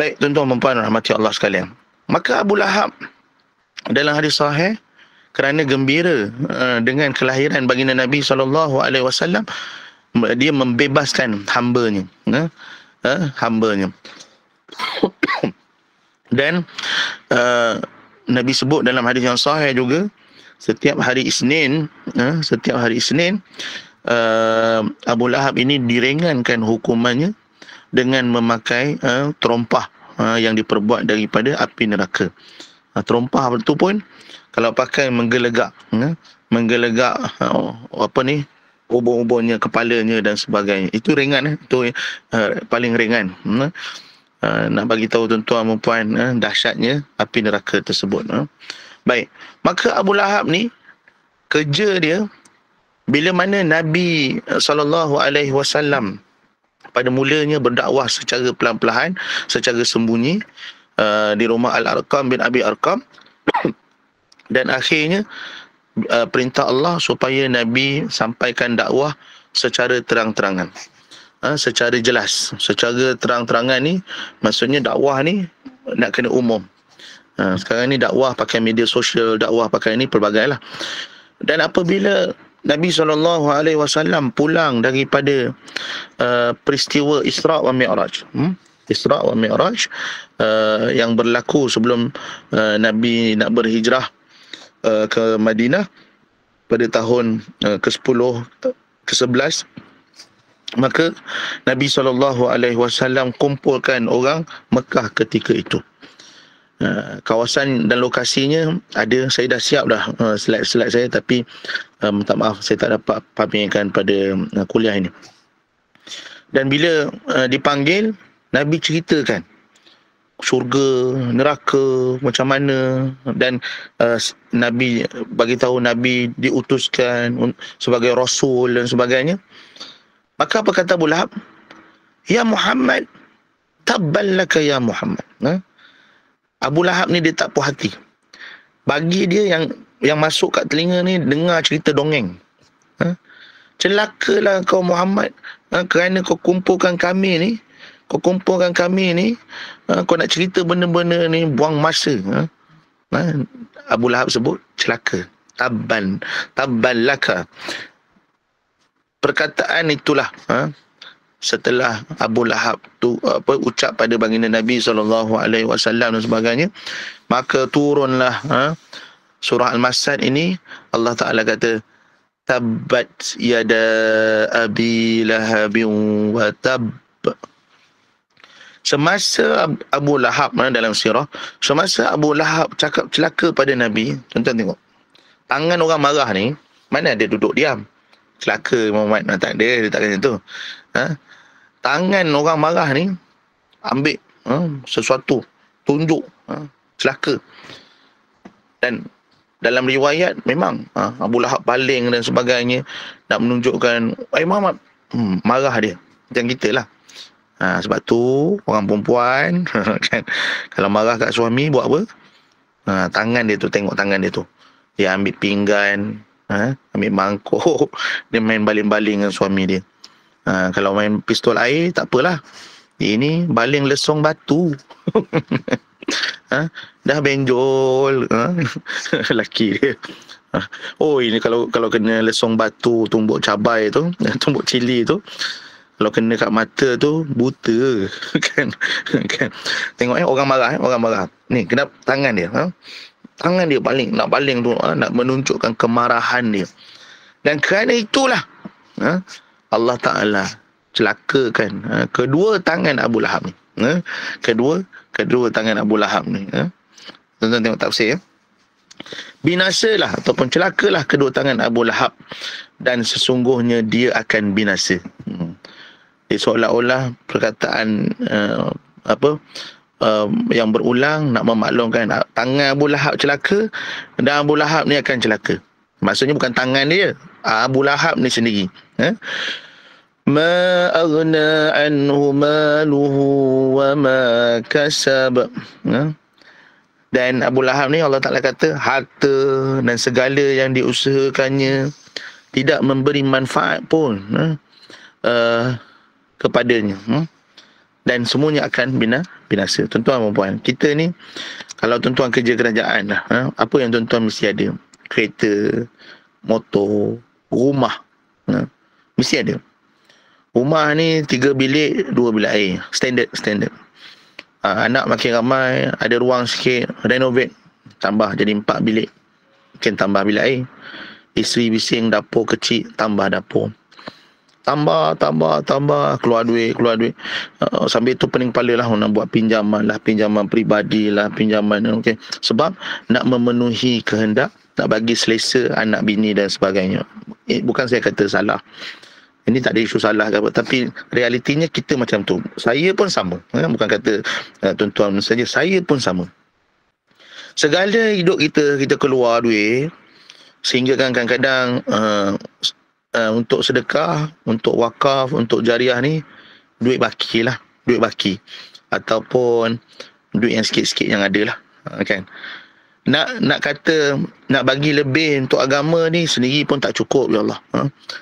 Baik, tuan-tuan dan puan rahmati Allah sekalian. Maka Abu Lahab dalam hadis sahih, kerana gembira dengan kelahiran baginda Nabi SAW, dia membebaskan hambanya. Dan Nabi sebut dalam hadis yang sahih juga, setiap hari Isnin Abu Lahab ini diringankan hukumannya dengan memakai terompah yang diperbuat daripada api neraka. Terompah itu pun kalau pakai menggelegak ubun-ubunnya, kepalanya dan sebagainya. Itu ringan, itu paling ringan. Nak bagi tahu tuan-tuan dan puan dahsyatnya api neraka tersebut. Baik, maka Abu Lahab ni kerja dia bila mana Nabi SAW pada mulanya berdakwah secara pelan-pelan, secara sembunyi di rumah Al-Arqam bin Abi Arqam, dan akhirnya perintah Allah supaya Nabi sampaikan dakwah secara terang-terangan, secara jelas, secara terang-terangan ni maksudnya dakwah ni nak kena umum. Sekarang ni dakwah pakai media sosial, dakwah pakai ni pelbagai lah. Dan apabila Nabi SAW pulang daripada peristiwa Isra' wa Mi'raj, Isra' wa Mi'raj yang berlaku sebelum Nabi nak berhijrah ke Madinah pada tahun ke-10, ke-11, maka Nabi SAW kumpulkan orang Mekah ketika itu. Kawasan dan lokasinya ada, saya dah siap dah slide-slide saya, tapi minta maaf saya tak dapat pamerkan pada kuliah ini. Dan bila dipanggil, Nabi ceritakan syurga, neraka macam mana, dan Nabi bagi tahu Nabi diutuskan sebagai rasul dan sebagainya. Maka apa kata Abu Lahab? Ya Muhammad, tabban laka ya Muhammad. Abu Lahab ni dia tak puas hati. Bagi dia yang masuk kat telinga ni dengar cerita dongeng. Celakalah kau Muhammad, kerana kau kumpulkan kami ni, kau nak cerita benda-benda ni, buang masa. Abu Lahab sebut celaka. Tabban laka. Perkataan itulah setelah Abu Lahab tu ucap pada baginda Nabi SAW dan sebagainya, maka turunlah surah Al-Masad ini. Allah Ta'ala kata, tabbat yada abi lahabin wa tab. Semasa Abu Lahab dalam sirah, semasa Abu Lahab cakap celaka pada Nabi, tuan-tuan tengok, tangan orang marah ni, mana ada duduk diam. Celaka Muhammad, tak ada, dia tak kata tu. Tangan orang marah ni ambil sesuatu, tunjuk, celaka. Dan dalam riwayat memang Abu Lahab baling dan sebagainya, nak menunjukkan Muhammad, marah dia macam kita lah. Sebab tu orang perempuan kan, kalau marah kat suami buat apa? Tangan dia tu, tengok tangan dia tu, dia ambil pinggan, ambil mangkuk, dia main baling-baling dengan suami dia. Kalau main pistol air tak apalah, ini baling lesong batu. Dah benjol lelaki dia. Ini kalau kena lesong batu, tumbuk cabai tu, tumbuk cili tu, kalau kena kat mata tu buta. kan. Tengok orang marah, ni kena tangan dia. Tangan dia nak baling tu, nak menunjukkan kemarahan dia. Dan kerana itulah Allah Ta'ala celakakan kedua tangan Abu Lahab ni. Kedua tangan Abu Lahab ni. Tuan-tuan tengok tafsir. Binasalah ataupun celakalah kedua tangan Abu Lahab, dan sesungguhnya dia akan binasa. Dia seolah-olah perkataan yang berulang nak memaklumkan tangan Abu Lahab celaka dan Abu Lahab ni akan celaka. Maksudnya bukan tangan dia, Abu Lahab ni sendiri. Ma aghna anhu maluhu wa ma kasab. Dan Abu Lahab ni Allah Ta'ala kata harta dan segala yang diusahakannya tidak memberi manfaat pun kepadanya, dan semuanya akan binasa. Tuan-tuan dan puan, kita ni kalau tuan-tuan kerja kerajaan lah, apa yang tuan-tuan mesti ada? Kereta, motor, rumah, mesti ada. Rumah ni 3 bilik, 2 bilik air, standard. Anak makin ramai, ada ruang sikit, renovate, tambah jadi 4 bilik, mungkin tambah bilik air. Isteri bising dapur kecil, tambah dapur. Tambah, keluar duit. Sambil tu pening kepala lah nak buat pinjaman peribadi lah, pinjaman, okay. Sebab nak memenuhi kehendak, nak bagi selesa anak bini dan sebagainya. Bukan saya kata salah, ini tak ada isu salah ke apa, tapi realitinya kita macam tu. Saya pun sama, bukan kata tuan-tuan saja, saya pun sama. Segala hidup kita keluar duit, sehingga kan kadang-kadang untuk sedekah, untuk wakaf, untuk jariah ni duit baki lah, duit baki ataupun duit yang sikit-sikit yang ada lah, kan. Nak kata nak bagi lebih untuk agama ni sendiri pun tak cukup, ya Allah.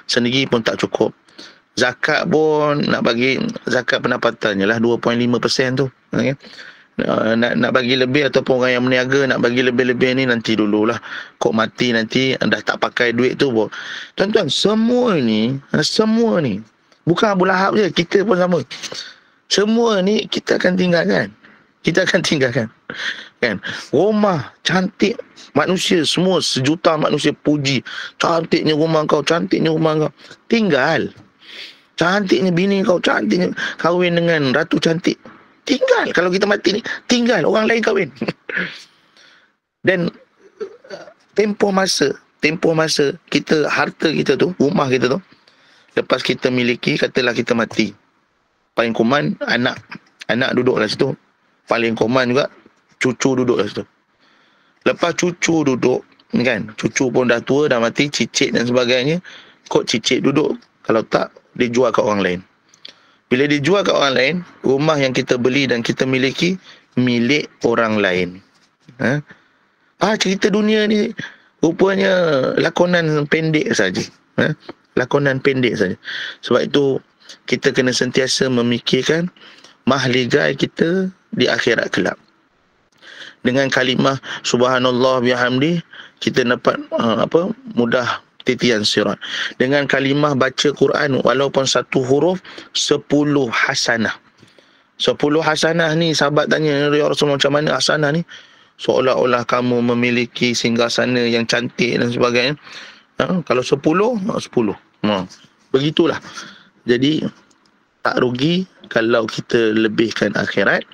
Sendiri pun tak cukup. Zakat pun nak bagi zakat pendapatan je lah 2.5% tu, okay? Nak bagi lebih ataupun orang yang meniaga nak bagi lebih-lebih ni nanti dululah. Kok mati nanti dah tak pakai duit tu pun. Tuan-tuan, semua ni bukan Abu Lahab je, kita pun sama. Semua ni kita akan tinggalkan. Kan? Rumah cantik, manusia semua sejuta manusia puji, cantiknya rumah kau, tinggal. Cantiknya bini kau, cantiknya kahwin dengan ratu cantik. Tinggal. Kalau kita mati ni, tinggal. Orang lain kahwin. Dan tempoh masa kita, harta kita tu, rumah kita tu, lepas kita miliki, katalah kita mati, paling koman anak duduk kat situ, paling koman juga cucu duduk kat situ. Lepas cucu duduk, kan, cucu pun dah tua, dah mati, cicit dan sebagainya, kok cicit duduk, kalau tak dijual kat orang lain. Bila dijual kat orang lain, rumah yang kita beli dan kita miliki milik orang lain. Cerita dunia ni rupanya lakonan pendek saja. Lakonan pendek saja. Sebab itu kita kena sentiasa memikirkan mahligai kita di akhirat kelak. Dengan kalimah subhanallah bihamdi kita dapat mudah titian sirat. Dengan kalimah baca Quran walaupun satu huruf 10 hasanah. 10 hasanah ni sahabat tanya, ya Rasulullah, macam mana hasanah ni? Seolah-olah kamu memiliki singgasana yang cantik dan sebagainya. Kalau 10, 10. Begitulah. Jadi tak rugi kalau kita lebihkan akhirat.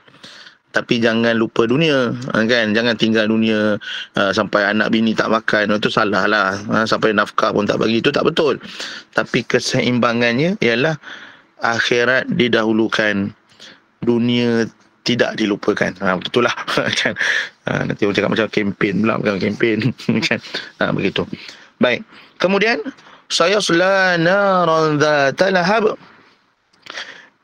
Tapi jangan lupa dunia, kan? Jangan tinggal dunia sampai anak bini tak makan. Itu salah lah. Sampai nafkah pun tak bagi. Itu tak betul. Tapi keseimbangannya ialah akhirat didahulukan, dunia tidak dilupakan. Betul lah. Kan? Nanti orang cakap macam kempen pula. Bukan kempen. Kan? Begitu. Baik. Kemudian, sayasla naran dhata lahab.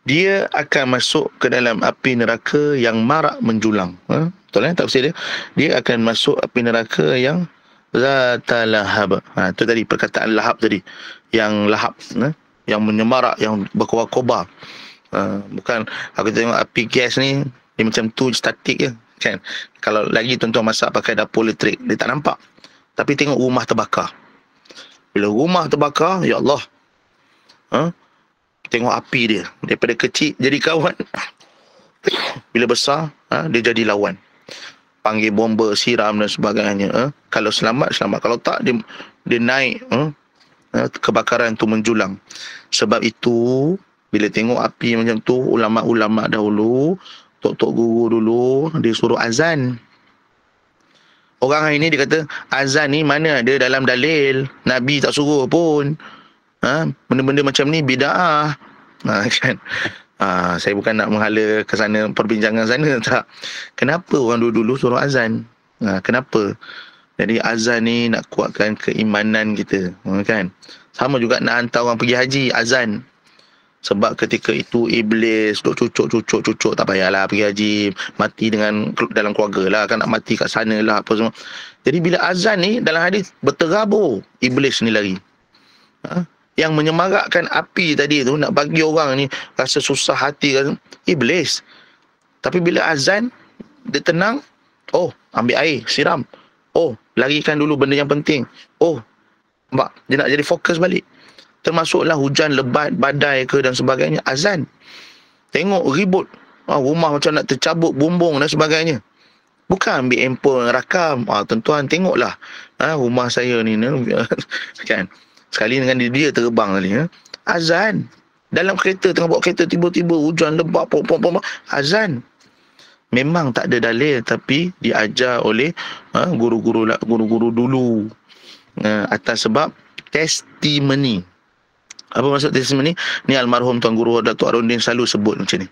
Dia akan masuk ke dalam api neraka yang marak menjulang. Betul tak tafsir dia? Dia akan masuk api neraka yang zata lahab. Itu tadi perkataan lahab tadi. Yang lahab, yang menyemarak, yang berkobar-kobar. Bukan aku tengok api gas ni, dia macam tu statik je, kan? Kalau lagi tuan-tuan masak pakai dapur elektrik, dia tak nampak. Tapi tengok rumah terbakar. Bila rumah terbakar, ya Allah. Tengok api dia. Daripada kecil jadi kawan. Bila besar, dia jadi lawan. Panggil bomba, siram dan sebagainya. Kalau selamat, selamat. Kalau tak, dia naik. Kebakaran tu menjulang. Sebab itu, bila tengok api macam tu, ulama-ulama dahulu, tok-tok guru dulu, dia suruh azan. Orang hari ni dia kata, azan ni mana ada dalam dalil. Nabi tak suruh pun. Benda-benda macam ni bid'ah. Kan? Saya bukan nak menghala ke sana, perbincangan sana, tak. Kenapa orang dulu suruh azan? Kenapa? Jadi azan ni nak kuatkan keimanan kita, kan? Sama juga nak hantar orang pergi haji, azan. Sebab ketika itu iblis duk cucuk, tak payahlah pergi haji, mati dalam keluarga lah, kan, nak mati kat sana lah, apa semua. Jadi bila azan ni dalam hadis berterabur iblis ni lari. Yang menyemarakkan api tadi tu, nak bagi orang ni rasa susah hati, iblis. Tapi bila azan, dia tenang. Ambil air, siram. Larikan dulu benda yang penting. Nampak? Dia nak jadi fokus balik. Termasuklah hujan lebat, badai ke dan sebagainya, azan. Tengok ribut. Rumah macam nak tercabut, bumbung dan sebagainya. Bukan ambil handphone, rakam. Tuan-tuan tengoklah. Rumah saya ni, kan? Sekali dengan dia terbang tadi. Azan. Dalam kereta, tengah bawa kereta, tiba-tiba hujan lebat, azan. Memang tak ada dalil, tapi diajar oleh guru-guru dulu. Atas sebab testimoni. Apa maksud testimoni? Ni almarhum Tuan Guru Datuk Arundin selalu sebut macam ni.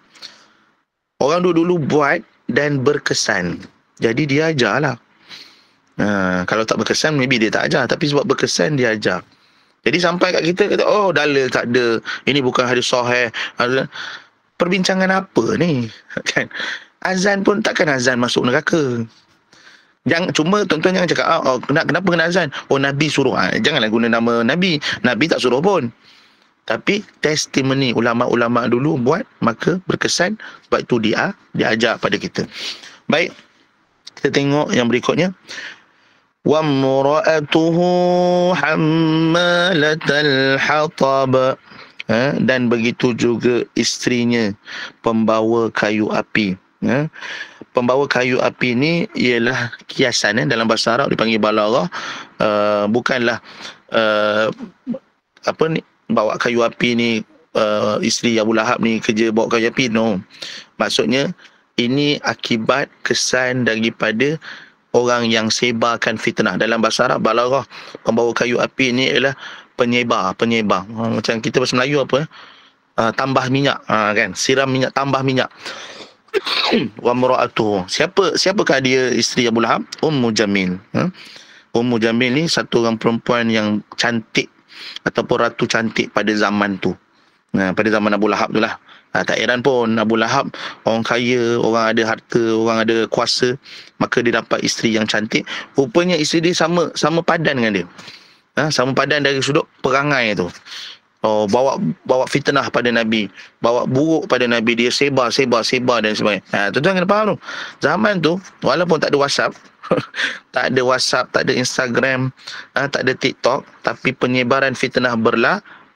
Orang dulu buat dan berkesan. Jadi dia ajarlah. Kalau tak berkesan, maybe dia tak ajar. Tapi sebab berkesan, dia ajar. Jadi sampai kat kita kata, oh dalil tak ada, ini bukan hadis sahih. Perbincangan apa ni? Kan? Azan pun takkan azan masuk neraka. Cuma tuan-tuan jangan cakap, kenapa kena azan? Oh, Nabi suruh. Janganlah guna nama Nabi. Nabi tak suruh pun. Tapi testimoni ulama-ulama dulu buat, maka berkesan, sebab itu dia ajar pada kita. Baik, kita tengok yang berikutnya. Wa mura'atuhu hammalatal hatab. Dan begitu juga isterinya pembawa kayu api. Pembawa kayu api ni ialah kiasan, dalam bahasa Arab dipanggil balaghah. Bukanlah bawa kayu api ni, isteri Abu Lahab ni kerja bawa kayu api. No, maksudnya ini akibat kesan daripada orang yang sebarkan fitnah. Dalam bahasa Arab balaghah, pembawa kayu api ni ialah penyebar. Macam kita bahasa Melayu apa? Tambah minyak, kan? Siram minyak, tambah minyak. Wa mura'atuhu. Siapakah dia isteri Abu Lahab? Ummu Jamil. Ummu Jamil ni satu orang perempuan yang cantik ataupun ratu cantik pada zaman tu. Pada zaman Abu Lahab tu lah. Tak heran pun Abu Lahab orang kaya, orang ada harta, orang ada kuasa, maka dia dapat isteri yang cantik. Rupanya isteri dia sama padan dengan dia. Sama padan dari sudut perangai tu. Bawa fitnah pada Nabi, bawa buruk pada Nabi, dia sebar dan sebagainya. Tuan-tuan kena faham tu. Zaman tu walaupun tak ada WhatsApp, tak ada WhatsApp, tak ada Instagram, tak ada TikTok, tapi penyebaran fitnah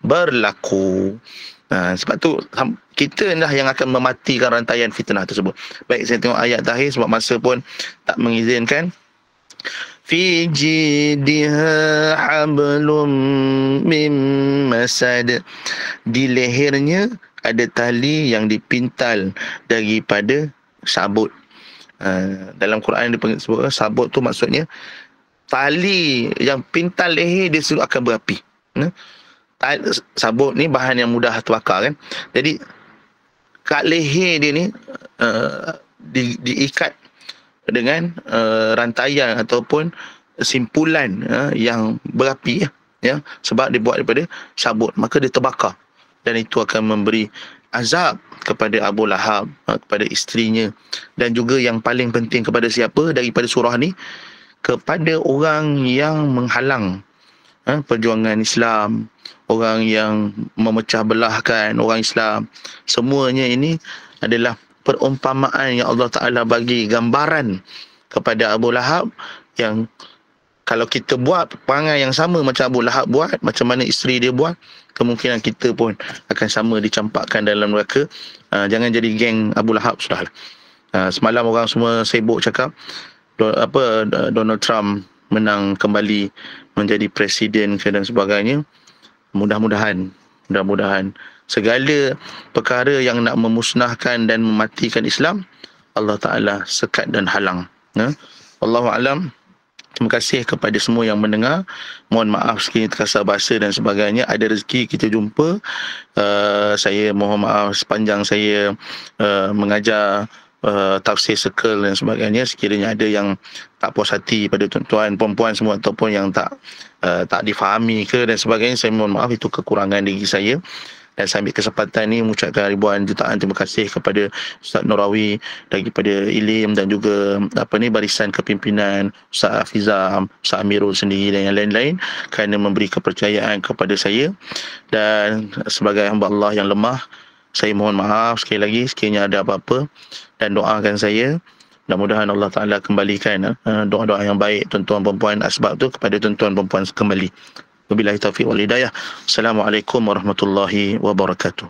berlaku. Sebab tu kita lah yang akan mematikan rantaian fitnah tersebut. Baik, saya tengok ayat terakhir sebab masa pun tak mengizinkan. Fi jidha hablum min masad. Di lehernya ada tali yang dipintal daripada sabut. Dalam Quran disebut sabut tu maksudnya tali yang pintal leher dia selalu akan berapi. Sabut ni bahan yang mudah terbakar, kan. Jadi kat leher dia ni diikat dengan rantaian ataupun simpulan yang berapi, ya, sebab dibuat daripada sabut, maka dia terbakar, dan itu akan memberi azab kepada Abu Lahab, kepada isterinya, dan juga yang paling penting kepada siapa daripada surah ni, kepada orang yang menghalang perjuangan Islam, orang yang memecah belahkan orang Islam. Semuanya ini adalah perumpamaan yang Allah Ta'ala bagi gambaran kepada Abu Lahab, yang kalau kita buat perangai yang sama macam Abu Lahab buat, macam mana isteri dia buat, kemungkinan kita pun akan sama dicampakkan dalam neraka. Jangan jadi geng Abu Lahab, sudahlah. Semalam orang semua sibuk cakap Donald Trump menang kembali menjadi presiden dan sebagainya. Mudah-mudahan segala perkara yang nak memusnahkan dan mematikan Islam, Allah Ta'ala sekat dan halang. Wallahu a'lam. Terima kasih kepada semua yang mendengar. Mohon maaf sekiranya terkasar bahasa dan sebagainya. Ada rezeki kita jumpa. Saya mohon maaf sepanjang saya mengajar tafsir circle dan sebagainya. Sekiranya ada yang tak puas hati pada tuan-tuan, perempuan semua, ataupun yang tak difahami ke dan sebagainya, saya mohon maaf, itu kekurangan diri saya. Dan saya ambil kesempatan ni mengucapkan ribuan jutaan terima kasih kepada Ustaz Norawi daripada Ilim, dan juga barisan kepimpinan Ustaz Hafizah, Ustaz Amirul sendiri dan yang lain-lain, kerana memberi kepercayaan kepada saya. Dan sebagai hamba Allah yang lemah, saya mohon maaf sekali lagi sekiranya ada apa-apa, dan doakan saya. Mudah-mudahan Allah Ta'ala kembalikan doa-doa yang baik tuan-tuan perempuan asbab tu kepada tuan-tuan perempuan kembali. Wabillahi taufiq wal hidayah. Assalamualaikum warahmatullahi wabarakatuh.